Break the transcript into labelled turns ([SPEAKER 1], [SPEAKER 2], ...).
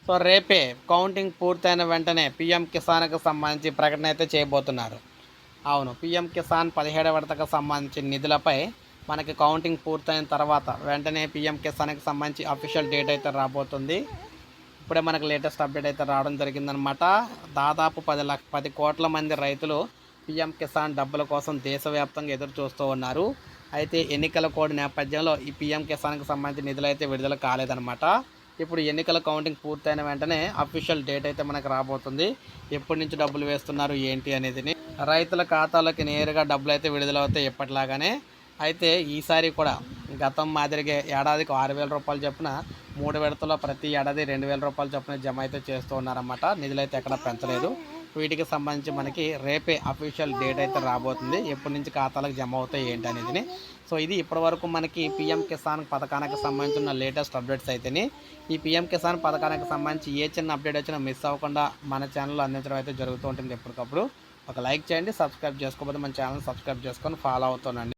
[SPEAKER 1] So రేపే counting పూర్తయిన వెంటనే పీఎం కిసాన్కి సంబంధించి ప్రకటన అయితే చేయబోతున్నారు. అవును, పీఎం కిసాన్ 17వ విడతకు సంబంధించిన నిధులపై మనకి కౌంటింగ్ పూర్తయిన తర్వాత వెంటనే పీఎం కిసాన్కి సంబంధించి అఫీషియల్ డేట్ అయితే రాబోతుంది. ఇప్పుడే మనకు లేటెస్ట్ అప్డేట్ అయితే రావడం జరిగిందనమాట. దాదాపు 10 కోట్ల మంది రైతులు పీఎం కిసాన్ డబ్బుల కోసం దేశవ్యాప్తంగా ఎదురు చూస్తూ ఉన్నారు. అయితే ఎన్నికల కోడ్ నేపథ్యంలో ఈ పీఎం కిసాన్కి సంబంధించిన నిధులు అయితే విడుదల కాలేదన్నమాట. ఇప్పుడు ఎన్నికల కౌంటింగ్ పూర్తయిన వెంటనే అఫీషియల్ డేట్ అయితే మనకు రాబోతుంది. ఎప్పటి నుంచి డబ్బులు వేస్తున్నారు ఏంటి అనేది రైతుల ఖాతాలోకి నేరుగా డబ్బులు అయితే విడుదలవుతాయి ఎప్పటిలాగానే. అయితే ఈసారి కూడా గతం మాదిరిగా ఏడాదికి 6,000 రూపాయలు చొప్పున 3 విడతలో ప్రతి ఏడాది 2,000 రూపాయలు చొప్పున జమ అయితే చేస్తూ ఉన్నారన్నమాట. నిధులైతే ఎక్కడ పెంచలేదు. వీటికి సంబంధించి మనకి రేపే అఫీషియల్ డేట్ అయితే రాబోతుంది. ఎప్పటి నుంచి ఖాతాలకు జమ అవుతాయి ఏంటి అనేది. సో ఇది ఇప్పటివరకు మనకి పీఎం కిసాన్ పథకానికి సంబంధించిన లేటెస్ట్ అప్డేట్స్ అయితేనే. ఈ పీఎం కిసాన్ పథకానికి సంబంధించి ఏ చిన్న అప్డేట్ వచ్చినా మిస్ అవ్వకుండా మన ఛానల్లో అందించడం అయితే జరుగుతూ ఉంటుంది ఎప్పటికప్పుడు. ఒక లైక్ చేయండి, సబ్స్క్రైబ్ చేసుకోకపోతే మన ఛానల్ సబ్స్క్రైబ్ చేసుకొని ఫాలో అవుతానండి.